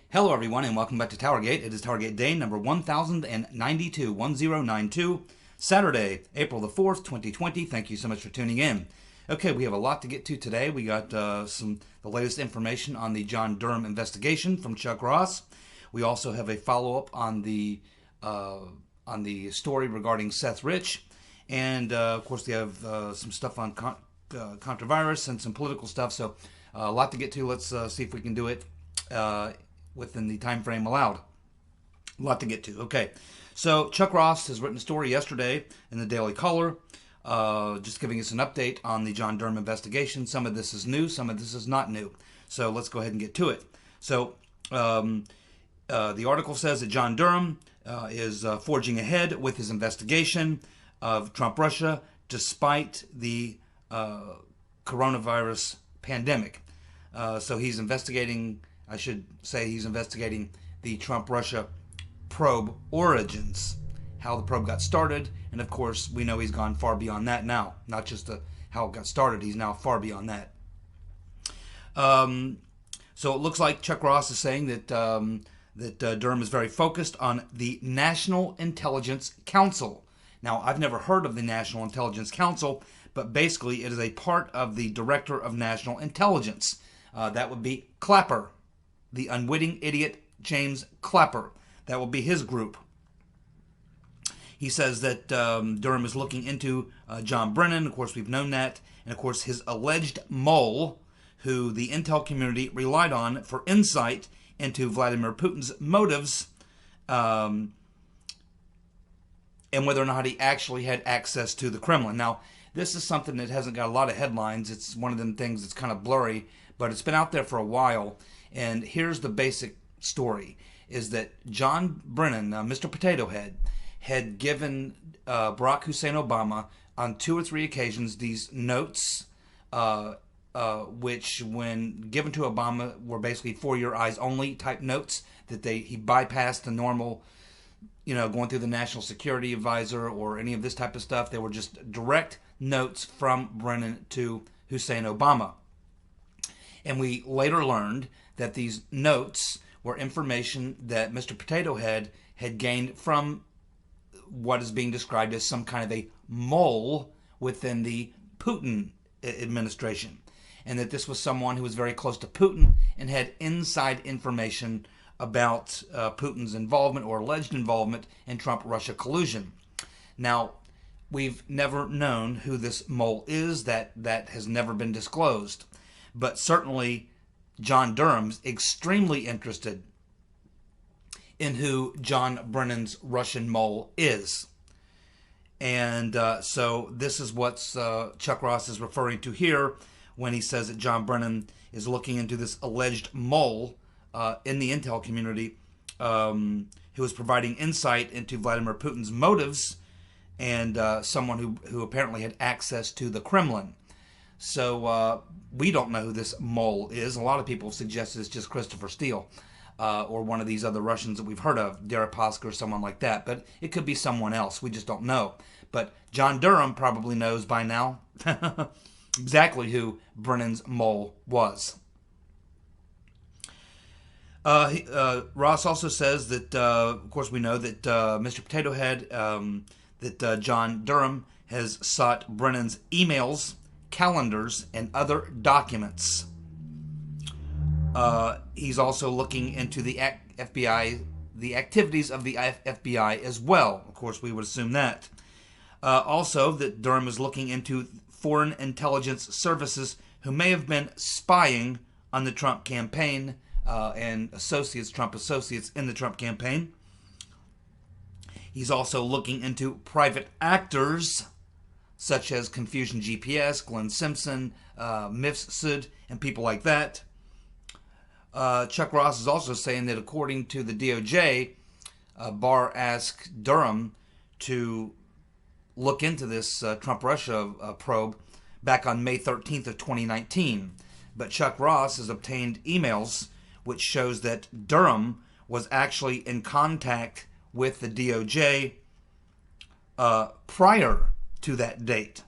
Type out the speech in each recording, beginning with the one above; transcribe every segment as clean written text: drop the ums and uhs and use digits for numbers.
Hello everyone and welcome back to TowerGate. It is TowerGate day number 1092, Saturday, April the 4th, 2020. Thank you so much for tuning in. Okay, we have a lot to get to today. We got the latest information on the John Durham investigation from Chuck Ross. We also have a follow-up on the story regarding Seth Rich. And of course we have some stuff on controvirus and some political stuff. So a lot to get to. Let's see if we can do it within the time frame allowed. A lot to get to. Okay, so Chuck Ross has written a story yesterday in the Daily Caller, just giving us an update on the John Durham investigation. Some of this is new, some of this is not new. So let's go ahead and get to it. So the article says that John Durham is forging ahead with his investigation of Trump-Russia despite the coronavirus pandemic. So he's investigating, I should say he's investigating the Trump-Russia probe origins, how the probe got started, and of course we know he's gone far beyond that now. Not just how it got started, he's now far beyond that. So it looks like Chuck Ross is saying that Durham is very focused on the National Intelligence Council. Now, I've never heard of the National Intelligence Council, but basically it is a part of the Director of National Intelligence. That would be Clapper, the unwitting idiot James Clapper. That will be his group. He says that Durham is looking into John Brennan. Of course, we've known that. And of course, his alleged mole, who the intel community relied on for insight into Vladimir Putin's motives, and whether or not he actually had access to the Kremlin. Now, this is something that hasn't got a lot of headlines. It's one of them things that's kind of blurry, but it's been out there for a while. And here's the basic story, is that John Brennan, Mr. Potato Head, had given Barack Hussein Obama on 2 or 3 occasions these notes, which when given to Obama were basically for your eyes only type notes, that he bypassed the normal, going through the National Security Advisor or any of this type of stuff. They were just direct notes from Brennan to Hussein Obama. And we later learned that these notes were information that Mr. Potato Head had gained from what is being described as some kind of a mole within the Putin administration. And that this was someone who was very close to Putin and had inside information about Putin's involvement or alleged involvement in Trump-Russia collusion. Now, we've never known who this mole is. That has never been disclosed. But certainly, John Durham's extremely interested in who John Brennan's Russian mole is. And so this is what Chuck Ross is referring to here when he says that John Brennan is looking into this alleged mole in the intel community who is providing insight into Vladimir Putin's motives and someone who apparently had access to the Kremlin. So we don't know who this mole is. A lot of people suggested it's just Christopher Steele or one of these other Russians that we've heard of, Deripaska or someone like that. But it could be someone else. We just don't know. But John Durham probably knows by now exactly who Brennan's mole was. Ross also says that, of course, we know that Mr. Potato Head, that John Durham has sought Brennan's emails, calendars, and other documents. He's also looking into the FBI, the activities of the FBI as well. Of course, we would assume that. Also, that Durham is looking into foreign intelligence services who may have been spying on the Trump campaign and Trump associates in the Trump campaign. He's also looking into private actors such as Confusion GPS, Glenn Simpson, Mifsud, and people like that. Chuck Ross is also saying that according to the DOJ, Barr asked Durham to look into this Trump-Russia probe back on May 13th of 2019. But Chuck Ross has obtained emails which shows that Durham was actually in contact with the DOJ prior to that date,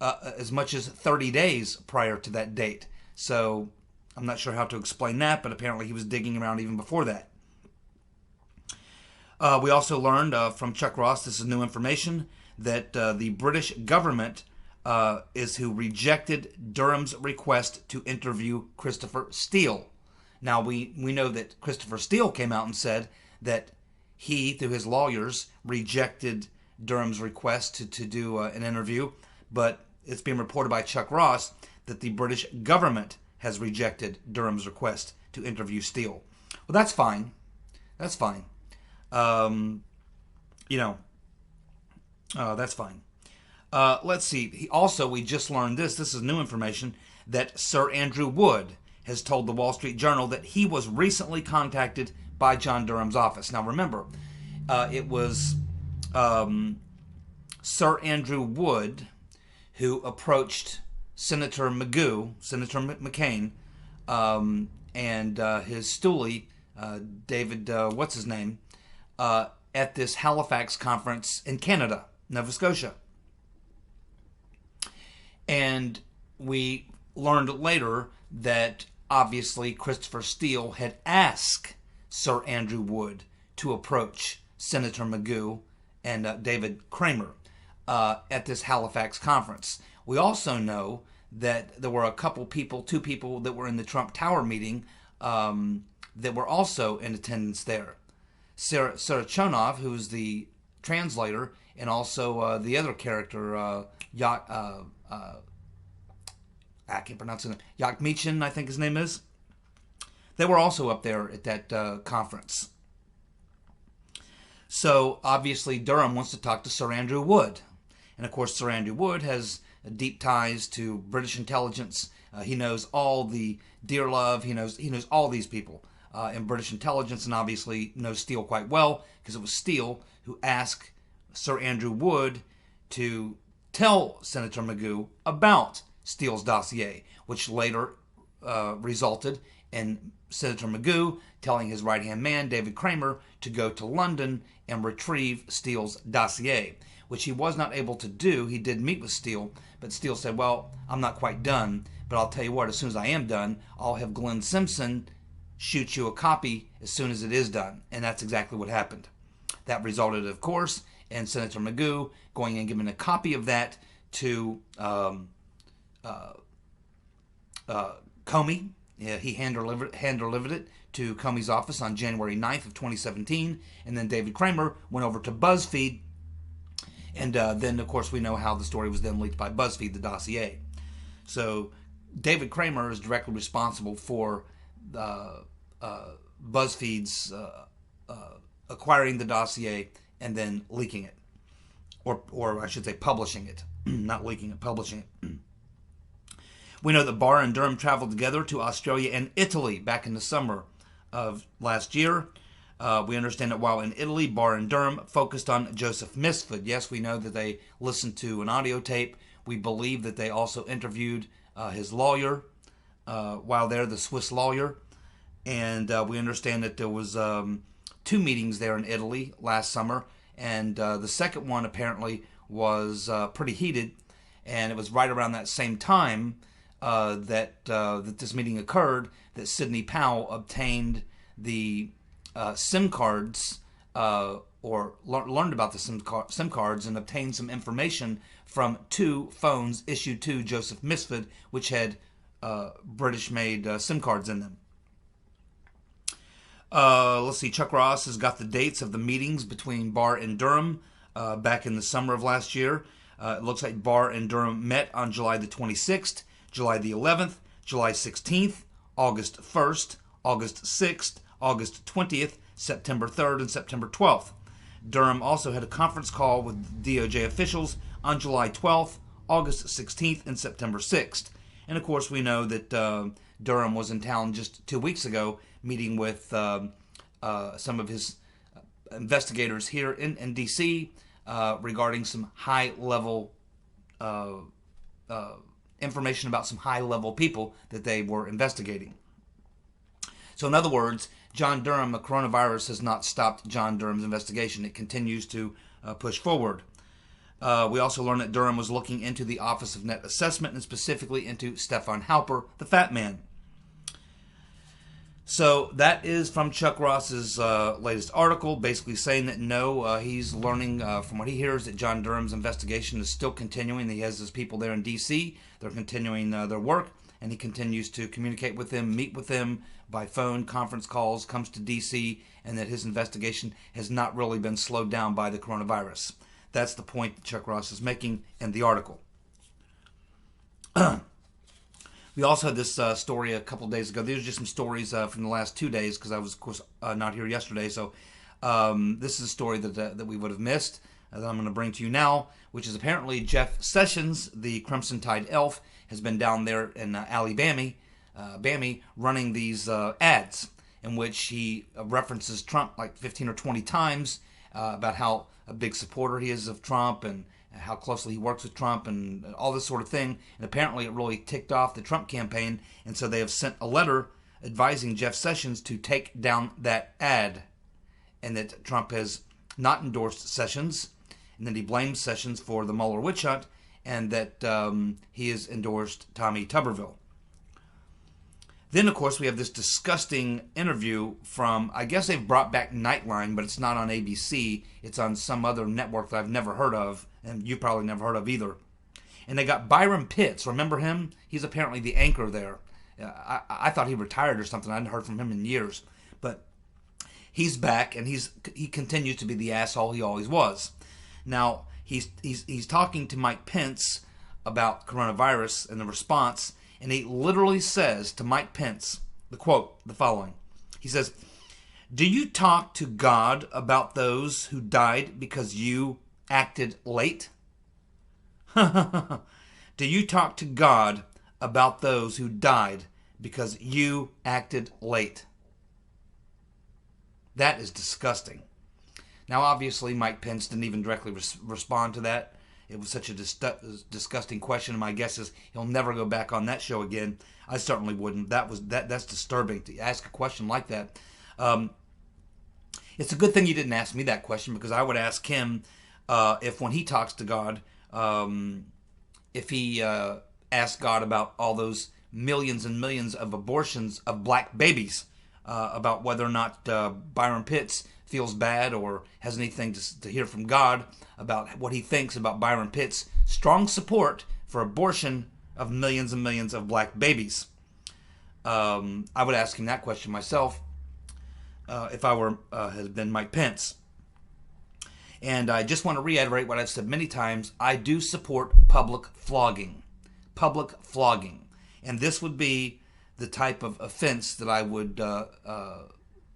as much as 30 days prior to that date. So I'm not sure how to explain that, but apparently he was digging around even before that. We also learned from Chuck Ross, this is new information, that the British government is who rejected Durham's request to interview Christopher Steele. Now, we know that Christopher Steele came out and said that he, through his lawyers, rejected Durham's request to do an interview, but it's being reported by Chuck Ross that the British government has rejected Durham's request to interview Steele. Well, that's fine. That's fine. That's fine. Let's see. We just learned this. This is new information that Sir Andrew Wood has told the Wall Street Journal that he was recently contacted by John Durham's office. Now, remember, it was Sir Andrew Wood who approached Senator McCain, and his stoolie, David, what's his name, at this Halifax conference in Canada, Nova Scotia. And we learned later that obviously Christopher Steele had asked Sir Andrew Wood to approach Senator Magoo and David Kramer at this Halifax conference. We also know that there were two people that were in the Trump Tower meeting that were also in attendance there. Sarah Chonov, who's the translator, and also the other character, I can't pronounce his name, Yakmichin, I think his name is. They were also up there at that conference. So, obviously, Durham wants to talk to Sir Andrew Wood. And, of course, Sir Andrew Wood has deep ties to British intelligence. He knows all the Dearlove. He knows all these people in British intelligence, and obviously knows Steele quite well, because it was Steele who asked Sir Andrew Wood to tell Senator Magoo about Steele's dossier, which later resulted in Senator Magoo telling his right-hand man, David Kramer, to go to London and retrieve Steele's dossier, which he was not able to do. He did meet with Steele, but Steele said, well, I'm not quite done, but I'll tell you what, as soon as I am done, I'll have Glenn Simpson shoot you a copy as soon as it is done. And that's exactly what happened. That resulted, of course, in Senator Magoo going and giving a copy of that to Comey. Yeah, he hand-delivered it to Comey's office on January 9th of 2017, and then David Kramer went over to BuzzFeed, and then, of course, we know how the story was then leaked by BuzzFeed, the dossier. So David Kramer is directly responsible for BuzzFeed's acquiring the dossier and then leaking it, or I should say publishing it, not leaking it, publishing it. We know that Barr and Durham traveled together to Australia and Italy back in the summer of last year. We understand that while in Italy, Barr and Durham focused on Joseph Misford. Yes, we know that they listened to an audio tape. We believe that they also interviewed his lawyer while there, the Swiss lawyer. And we understand that there was 2 meetings there in Italy last summer. And the second one apparently was pretty heated. And it was right around that same time that this meeting occurred that Sidney Powell obtained the SIM cards, or learned about the SIM cards and obtained some information from 2 phones issued to Joseph Misford, which had British-made SIM cards in them. Let's see, Chuck Ross has got the dates of the meetings between Barr and Durham back in the summer of last year. It looks like Barr and Durham met on July the 26th, July the 11th, July 16th, August 1st, August 6th, August 20th, September 3rd, and September 12th. Durham also had a conference call with DOJ officials on July 12th, August 16th, and September 6th. And of course, we know that Durham was in town just 2 weeks ago, meeting with some of his investigators here in D.C. Regarding some high-level information about some high-level people that they were investigating. So in other words, John Durham, the coronavirus has not stopped John Durham's investigation. It continues to push forward. We also learned that Durham was looking into the Office of Net Assessment and specifically into Stefan Halper, the Fat Man. So that is from Chuck Ross's latest article, basically saying that no, he's learning from what he hears that John Durham's investigation is still continuing. He has his people there in D.C. They're continuing their work, and he continues to communicate with them, meet with them by phone, conference calls, comes to D.C., and that his investigation has not really been slowed down by the coronavirus. That's the point that Chuck Ross is making in the article. We also had this story a couple of days ago. These are just some stories from the last 2 days because I was, of course, not here yesterday. So this is a story that we would have missed that I'm going to bring to you now, which is apparently Jeff Sessions, the Crimson Tide elf, has been down there in Alabama, running these ads in which he references Trump like 15 or 20 times about how a big supporter he is of Trump and how closely he works with Trump and all this sort of thing. And apparently it really ticked off the Trump campaign, and so they have sent a letter advising Jeff Sessions to take down that ad, and that Trump has not endorsed Sessions, and that he blames Sessions for the Mueller witch hunt, and that he has endorsed Tommy Tuberville. Then, of course, we have this disgusting interview from, I guess they've brought back Nightline, but it's not on ABC. It's on some other network that I've never heard of, and you probably never heard of either. And they got Byron Pitts. Remember him? He's apparently the anchor there. I thought he retired or something. I hadn't heard from him in years. But he's back, and he continues to be the asshole he always was. Now, he's talking to Mike Pence about coronavirus and the response, and he literally says to Mike Pence, the quote, the following. He says, "Do you talk to God about those who died because you acted late?" Do you talk to God about those who died because you acted late? That is disgusting. Now, obviously, Mike Pence didn't even directly respond to that. It was such a disgusting question, and my guess is he'll never go back on that show again. I certainly wouldn't. That's disturbing to ask a question like that. It's a good thing you didn't ask me that question, because I would ask him if when he talks to God, if he asks God about all those millions and millions of abortions of black babies, about whether or not Byron Pitts feels bad or has anything to hear from God about what he thinks about Byron Pitts' strong support for abortion of millions and millions of black babies. I would ask him that question myself if I had been Mike Pence. And I just want to reiterate what I've said many times. I do support public flogging. Public flogging. And this would be the type of offense that I would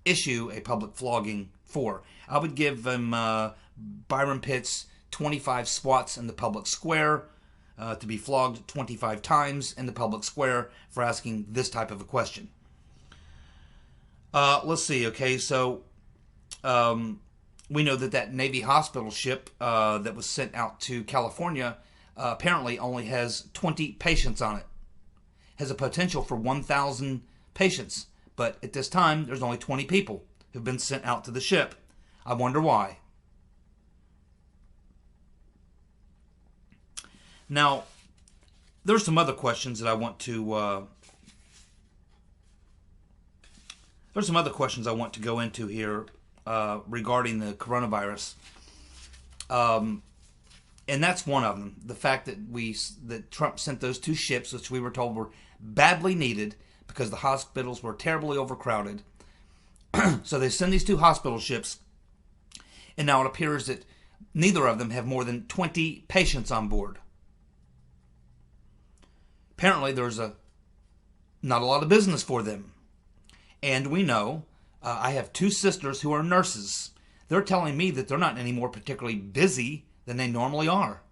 issue a public flogging for. I would give him Byron Pitts 25 swats in the public square, to be flogged 25 times in the public square for asking this type of a question. Let's see. Okay, so we know that Navy hospital ship that was sent out to California apparently only has 20 patients on it. Has a potential for 1,000 patients, but at this time there's only 20 people who've been sent out to the ship. I wonder why. Now, there's some other questions that I want to go into here regarding the coronavirus, and that's one of them. The fact that Trump sent those two ships, which we were told were badly needed because the hospitals were terribly overcrowded. So they send these two hospital ships, and now it appears that neither of them have more than 20 patients on board. Apparently, there's not a lot of business for them. And we know, I have two sisters who are nurses. They're telling me that they're not any more particularly busy than they normally are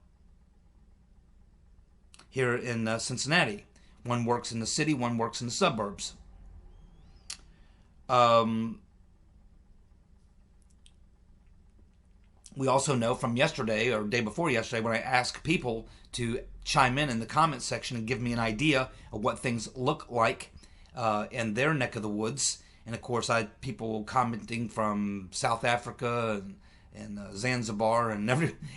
here in Cincinnati. One works in the city, one works in the suburbs. We also know from yesterday, or day before yesterday, when I asked people to chime in the comment section and give me an idea of what things look like in their neck of the woods. And of course, I had people commenting from South Africa and Zanzibar and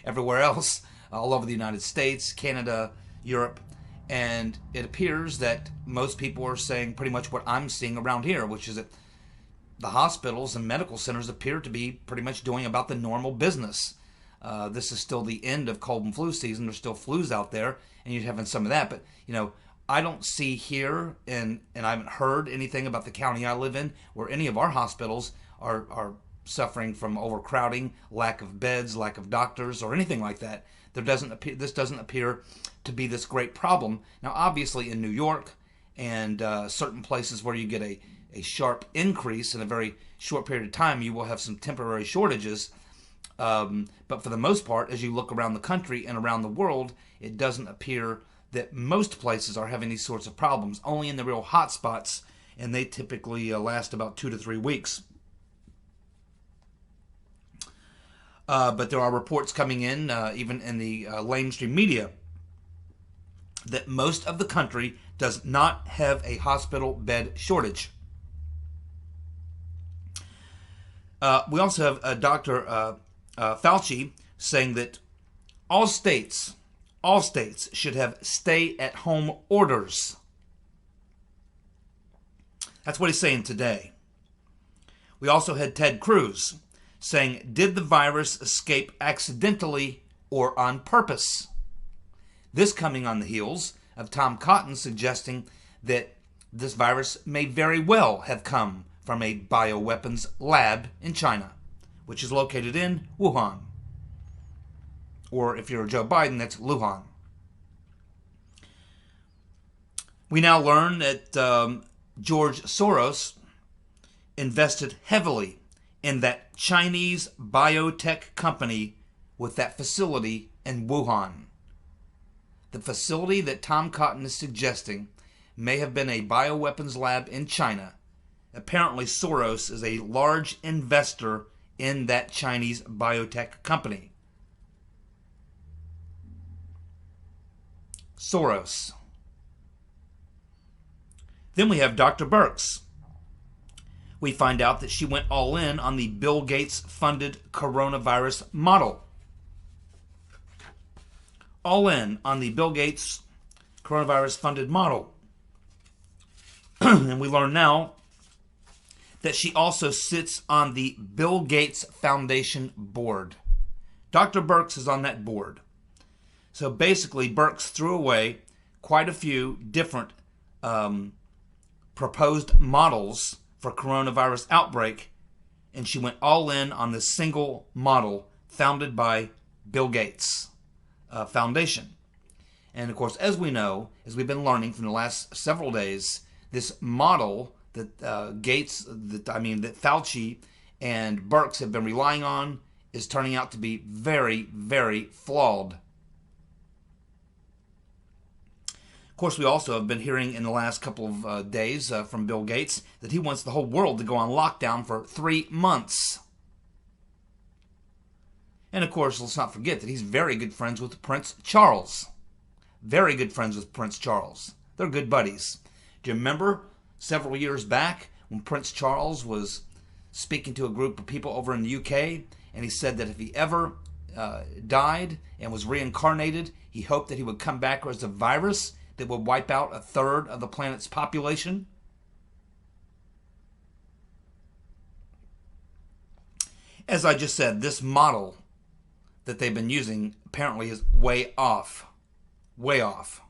everywhere else, all over the United States, Canada, Europe. And it appears that most people are saying pretty much what I'm seeing around here, which is that the hospitals and medical centers appear to be pretty much doing about the normal business. This is still the end of cold and flu season. There's still flus out there, and you're having some of that. But, I don't see here, and I haven't heard anything about the county I live in, where any of our hospitals are suffering from overcrowding, lack of beds, lack of doctors, or anything like that. This doesn't appear to be this great problem. Now, obviously, in New York and certain places where you get a sharp increase in a very short period of time, you will have some temporary shortages. But for the most part, as you look around the country and around the world, it doesn't appear that most places are having these sorts of problems. Only in the real hot spots, and they typically last about 2 to 3 weeks. But there are reports coming in, even in the mainstream media, that most of the country does not have a hospital bed shortage. We also have Dr. Fauci saying that all states should have stay-at-home orders. That's what he's saying today. We also had Ted Cruz saying, did the virus escape accidentally or on purpose? This coming on the heels of Tom Cotton suggesting that this virus may very well have come from a bioweapons lab in China, which is located in Wuhan. Or if you're Joe Biden, that's Luhan. We now learn that George Soros invested heavily in that Chinese biotech company with that facility in Wuhan. The facility that Tom Cotton is suggesting may have been a bioweapons lab in China. Apparently, Soros is a large investor in that Chinese biotech company. Soros. Then we have Dr. Birx. We find out that she went all in on the Bill Gates funded coronavirus model. All in on the Bill Gates coronavirus funded model. And we learn now that she also sits on the Bill Gates Foundation board. Dr. Birx is on that board. So basically, Birx threw away quite a few different proposed models for coronavirus outbreak, and she went all in on this single model founded by Bill Gates Foundation. And of course, as we know, as we've been learning from the last several days, this model that that Fauci and Birx have been relying on is turning out to be very, very flawed. Of course, we also have been hearing in the last couple of days from Bill Gates that he wants the whole world to go on lockdown for 3 months. And of course, let's not forget that he's very good friends with Prince Charles. Very good friends with Prince Charles. They're good buddies. Do you remember several years back when Prince Charles was speaking to a group of people over in the UK, and he said that if he ever died and was reincarnated, he hoped that he would come back as a virus that would wipe out 1/3 of the planet's population? As I just said, this model that they've been using apparently is way off. Way off.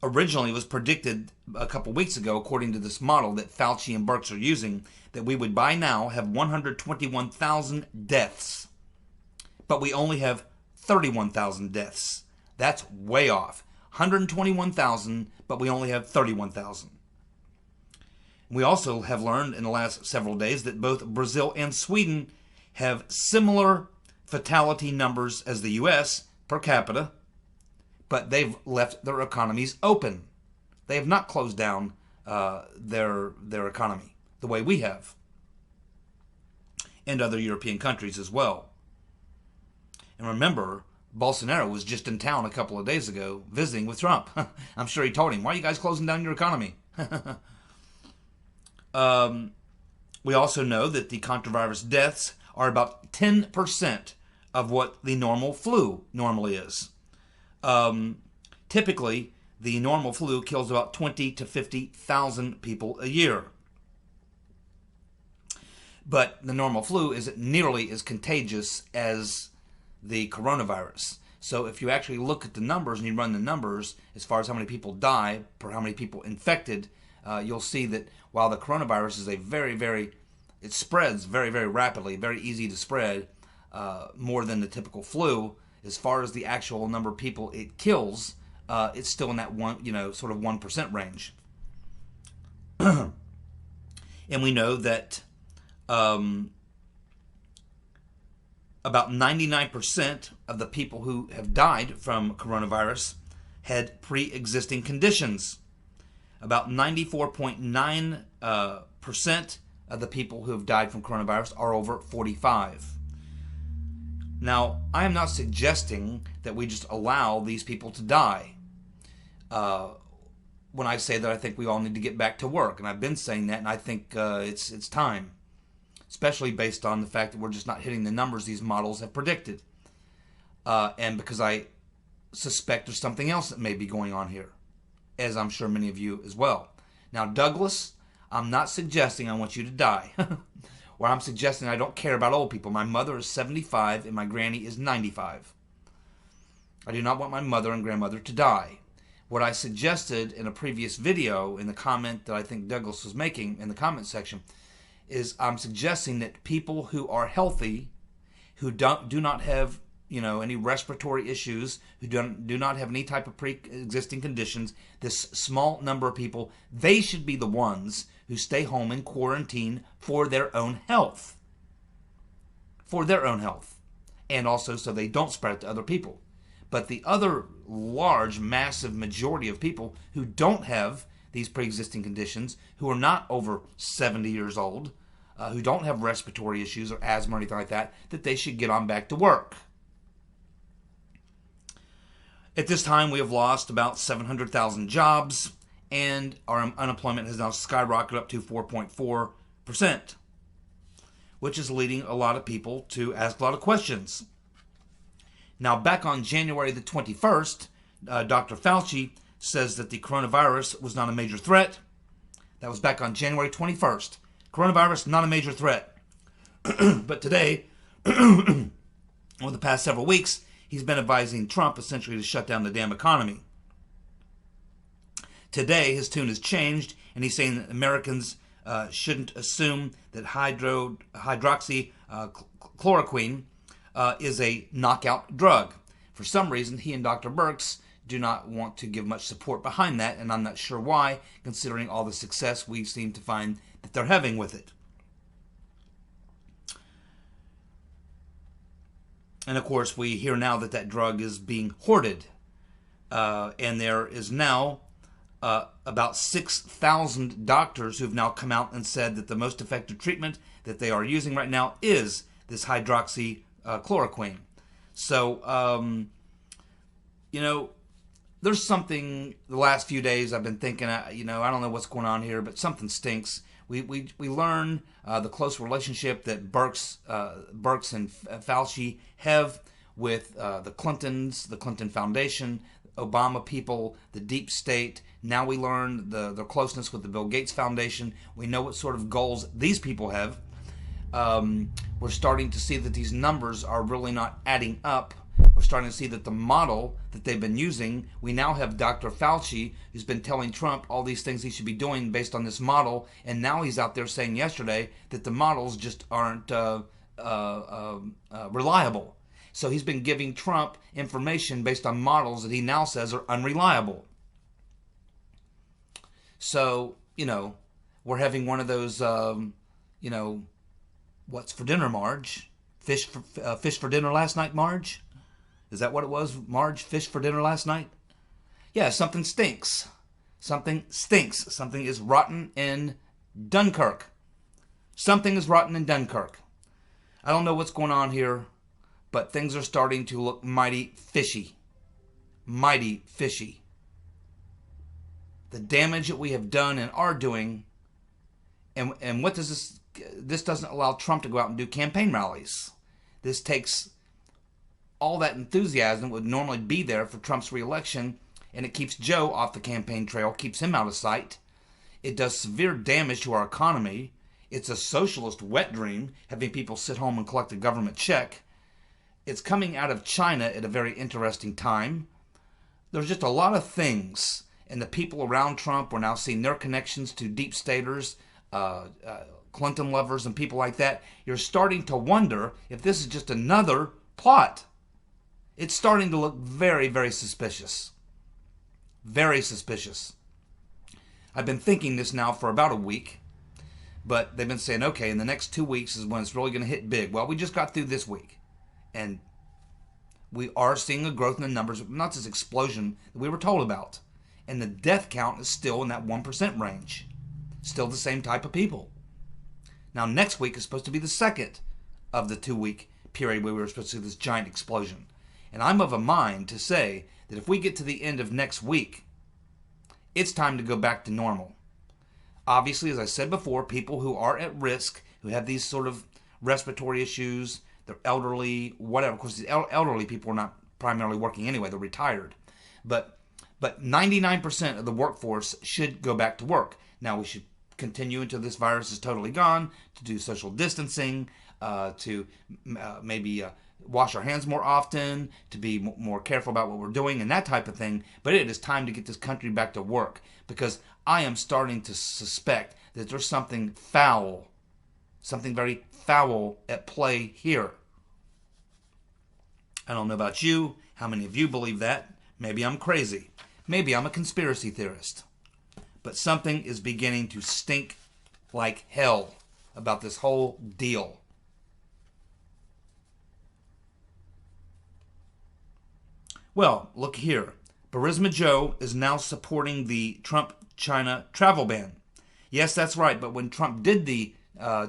Originally, it was predicted a couple weeks ago, according to this model that Fauci and Birx are using, that we would by now have 121,000 deaths. But we only have 31,000 deaths. That's way off. 121,000, but we only have 31,000. We also have learned in the last several days that both Brazil and Sweden have similar fatality numbers as the U.S. per capita, but they've left their economies open. They have not closed down their economy the way we have, and other European countries as well. And remember, Bolsonaro was just in town a couple of days ago visiting with Trump. I'm sure he told him, why are you guys closing down your economy? We also know that the contravirus deaths are about 10% of what the normal flu normally is. Typically, the normal flu kills about 20 to 50,000 people a year. But the normal flu isn't nearly as contagious as the coronavirus. So if you actually look at the numbers and you run the numbers as far as how many people die per how many people infected, you'll see that while the coronavirus is it spreads very, very rapidly, very easy to spread, more than the typical flu, as far as the actual number of people it kills, it's still in that sort of 1% range. And we know that about 99% of the people who have died from coronavirus had pre-existing conditions. About 94.9% of the people who have died from coronavirus are over 45. Now, I am not suggesting that we just allow these people to die. When I say that I think we all need to get back to work, and I've been saying that, and I think it's time. Especially based on the fact that we're just not hitting the numbers these models have predicted. And because I suspect there's something else that may be going on here, as I'm sure many of you as well. Now, Douglas, I'm not suggesting I want you to die. Or I'm suggesting I don't care about old people. My mother is 75 and my granny is 95. I do not want my mother and grandmother to die. What I suggested in a previous video, in the comment that I think Douglas was making in the comment section, is I'm suggesting that people who are healthy, who do not have any respiratory issues, who do not have any type of pre-existing conditions, this small number of people, they should be the ones who stay home in quarantine for their own health. For their own health. And also so they don't spread it to other people. But the other large, massive majority of people who don't have these pre-existing conditions, who are not over 70 years old, who don't have respiratory issues or asthma or anything like that, that they should get on back to work. At this time, we have lost about 700,000 jobs, and our unemployment has now skyrocketed up to 4.4%, which is leading a lot of people to ask a lot of questions. Now, back on January the 21st, Dr. Fauci says that the coronavirus was not a major threat. That was back on January 21st. Coronavirus, not a major threat. But today, over the past several weeks, he's been advising Trump essentially to shut down the damn economy. Today, his tune has changed, and he's saying that Americans shouldn't assume that hydroxychloroquine is a knockout drug. For some reason, he and Dr. Birx do not want to give much support behind that, and I'm not sure why, considering all the success we seem to find that they're having with it. And of course, we hear now that that drug is being hoarded. And there is now about 6,000 doctors who've now come out and said that the most effective treatment that they are using right now is this hydroxychloroquine. So, there's something the last few days I've been thinking, I don't know what's going on here, but something stinks. We learn the close relationship that Birx and Fauci have with the Clintons, the Clinton Foundation, Obama people, the deep state. Now we learn the closeness with the Bill Gates Foundation. We know what sort of goals these people have. We're starting to see that these numbers are really not adding up. We're starting to see that the model that they've been using, we now have Dr. Fauci, who's been telling Trump all these things he should be doing based on this model, and now he's out there saying yesterday that the models just aren't reliable. So he's been giving Trump information based on models that he now says are unreliable. So, we're having one of those, what's for dinner, Marge? Fish for dinner last night, Marge? Is that what it was, Marge? Fish for dinner last night? Yeah, something stinks. Something stinks. Something is rotten in Dunkirk. Something is rotten in Dunkirk. I don't know what's going on here, but things are starting to look mighty fishy. Mighty fishy. The damage that we have done and are doing, and what does this... This doesn't allow Trump to go out and do campaign rallies. This takes all that enthusiasm that would normally be there for Trump's reelection and it keeps Joe off the campaign trail, keeps him out of sight. It does severe damage to our economy. It's a socialist wet dream, having people sit home and collect a government check. It's coming out of China at a very interesting time. There's just a lot of things, and the people around Trump are now seeing their connections to deep staters, Clinton lovers, and people like that. You're starting to wonder if this is just another plot. It's starting to look very, very suspicious. Very suspicious. I've been thinking this now for about a week, but they've been saying, okay, in the next 2 weeks is when it's really going to hit big. Well, we just got through this week, and we are seeing a growth in the numbers, not this explosion that we were told about. And the death count is still in that 1% range. Still the same type of people. Now, next week is supposed to be the second of the 2-week period where we were supposed to see this giant explosion. And I'm of a mind to say that if we get to the end of next week, it's time to go back to normal. Obviously, as I said before, people who are at risk, who have these sort of respiratory issues, they're elderly, whatever. Of course, the elderly people are not primarily working anyway. They're retired. But 99% of the workforce should go back to work. Now, we should continue until this virus is totally gone, to do social distancing, to maybe wash our hands more often, to be more careful about what we're doing and that type of thing. But it is time to get this country back to work, because I am starting to suspect that there's something foul, something very foul at play here. I don't know about you, how many of you believe that. Maybe I'm crazy. Maybe I'm a conspiracy theorist. But something is beginning to stink like hell about this whole deal. Well, look here. Burisma Joe is now supporting the Trump-China travel ban. Yes, that's right. But when Trump did the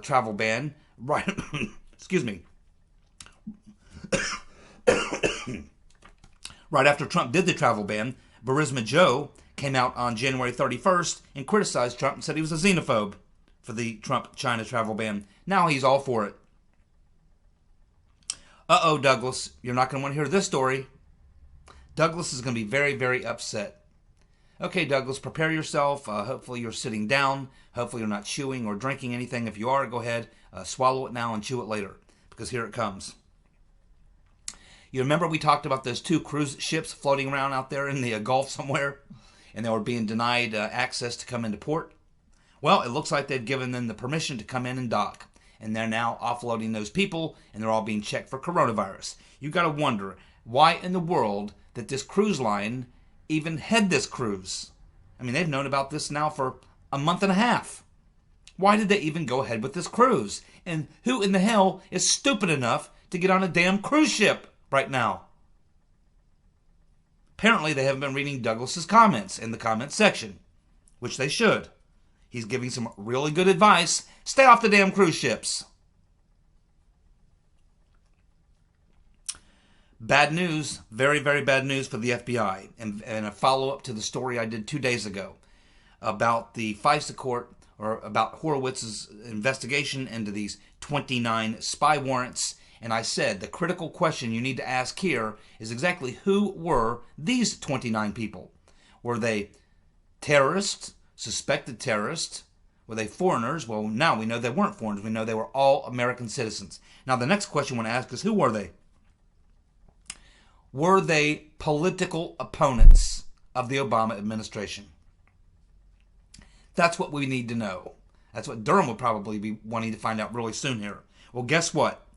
travel ban, right, excuse me, right after Trump did the travel ban, Burisma Joe came out on January 31st and criticized Trump and said he was a xenophobe for the Trump-China travel ban. Now he's all for it. Uh-oh, Douglas, you're not going to want to hear this story. Douglas is going to be very, very upset. Okay, Douglas, prepare yourself. Hopefully you're sitting down. Hopefully you're not chewing or drinking anything. If you are, go ahead, swallow it now and chew it later, because here it comes. You remember we talked about those 2 cruise ships floating around out there in the Gulf somewhere, and they were being denied access to come into port? Well, it looks like they've given them the permission to come in and dock, and they're now offloading those people, and they're all being checked for coronavirus. You got to wonder why in the world that this cruise line even had this cruise. I mean, they've known about this now for a month and a half. Why did they even go ahead with this cruise? And who in the hell is stupid enough to get on a damn cruise ship right now? Apparently, they haven't been reading Douglas's comments in the comments section, which they should. He's giving some really good advice. Stay off the damn cruise ships. Bad news, very, very bad news for the FBI. And a follow-up to the story I did 2 days ago about the FISA court, or about Horowitz's investigation into these 29 spy warrants. And I said the critical question you need to ask here is exactly who were these 29 people? Were they terrorists, suspected terrorists? Were they foreigners? Well, now we know they weren't foreigners. We know they were all American citizens. Now the next question I want to ask is, who were they? Were they political opponents of the Obama administration? That's what we need to know. That's what Durham would probably be wanting to find out really soon here. Well, guess what?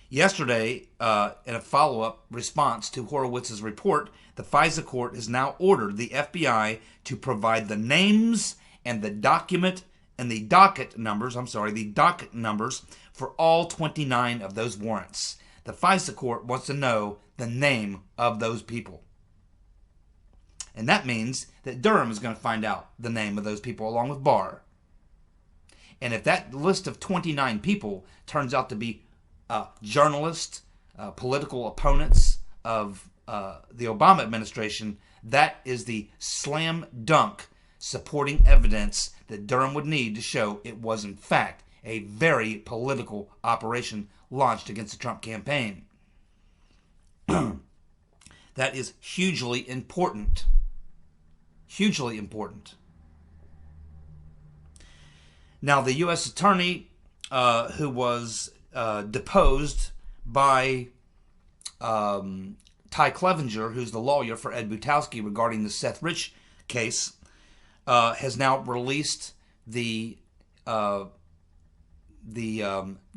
Yesterday, in a follow-up response to Horowitz's report, the FISA court has now ordered the FBI to provide the names and the docket numbers for all 29 of those warrants. The FISA court wants to know the name of those people. And that means that Durham is going to find out the name of those people along with Barr. And if that list of 29 people turns out to be journalists, political opponents of the Obama administration, that is the slam dunk supporting evidence that Durham would need to show it was in fact a very political operation launched against the Trump campaign. That is hugely important. Hugely important. Now, the U.S. attorney who was deposed by Ty Clevenger, who's the lawyer for Ed Butowski regarding the Seth Rich case, has now released the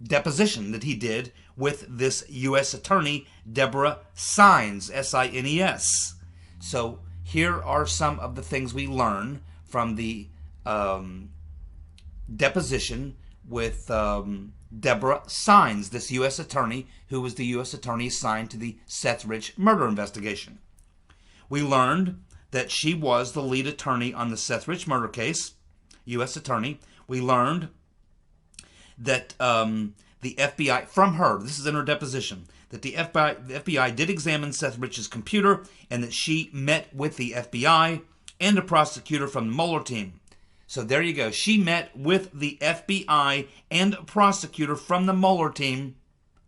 deposition that he did with this U.S. attorney, Deborah Sines, S-I-N-E-S. So here are some of the things we learn from the deposition with Deborah Sines, this U.S. attorney who was the U.S. attorney assigned to the Seth Rich murder investigation. We learned that she was the lead attorney on the Seth Rich murder case, U.S. attorney. We learned that the FBI, from her, this is in her deposition, that the FBI did examine Seth Rich's computer and that she met with the FBI and a prosecutor from the Mueller team. So there you go. She met with the FBI and a prosecutor from the Mueller team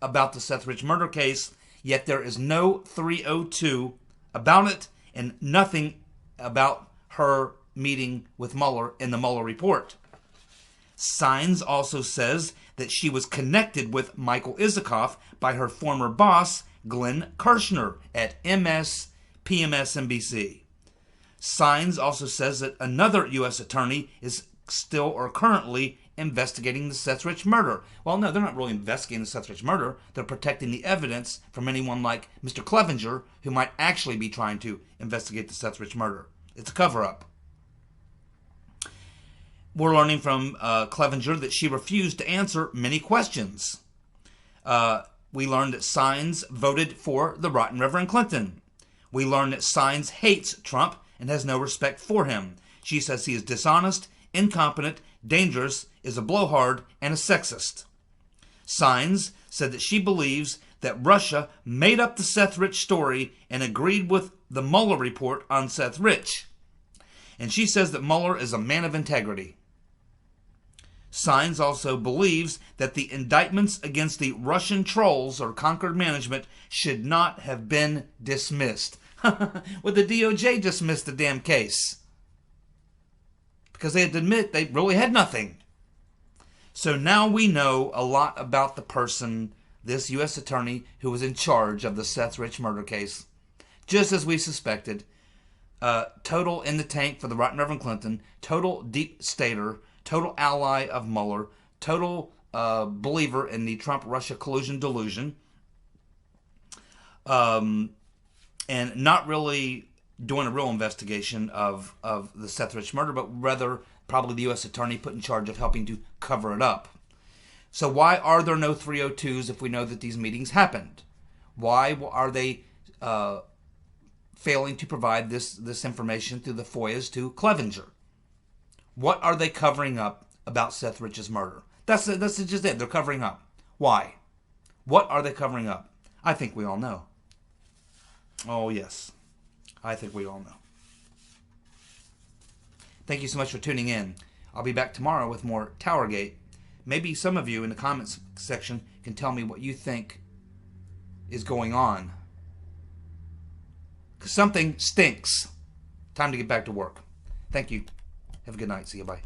about the Seth Rich murder case, yet there is no 302 about it and nothing about her meeting with Mueller in the Mueller report. Sines also says that she was connected with Michael Isikoff by her former boss, Glenn Kirshner, at PMS-NBC. Sines also says that another U.S. attorney is still or currently investigating the Seth Rich murder. Well, no, they're not really investigating the Seth Rich murder. They're protecting the evidence from anyone like Mr. Clevenger, who might actually be trying to investigate the Seth Rich murder. It's a cover-up. We're learning from Clevenger that she refused to answer many questions. We learned that Sines voted for the rotten Reverend Clinton. We learned that Sines hates Trump and has no respect for him. She says he is dishonest, incompetent, dangerous, is a blowhard, and a sexist. Sines said that she believes that Russia made up the Seth Rich story and agreed with the Mueller report on Seth Rich. And she says that Mueller is a man of integrity. Sines also believes that the indictments against the Russian trolls or Concord management should not have been dismissed. Well, the DOJ dismissed the damn case because they had to admit they really had nothing. So now we know a lot about the person, this U.S. attorney who was in charge of the Seth Rich murder case. Just as we suspected, total in the tank for the rotten Reverend Clinton, total deep stater, total ally of Mueller, total believer in the Trump-Russia collusion delusion, and not really doing a real investigation of the Seth Rich murder, but rather probably the U.S. attorney put in charge of helping to cover it up. So why are there no 302s if we know that these meetings happened? Why are they failing to provide this information through the FOIAs to Clevenger? What are they covering up about Seth Rich's murder? That's just it. They're covering up. Why? What are they covering up? I think we all know. Oh, yes. I think we all know. Thank you so much for tuning in. I'll be back tomorrow with more TowerGate. Maybe some of you in the comments section can tell me what you think is going on. Because something stinks. Time to get back to work. Thank you. Have a good night. See you. Bye.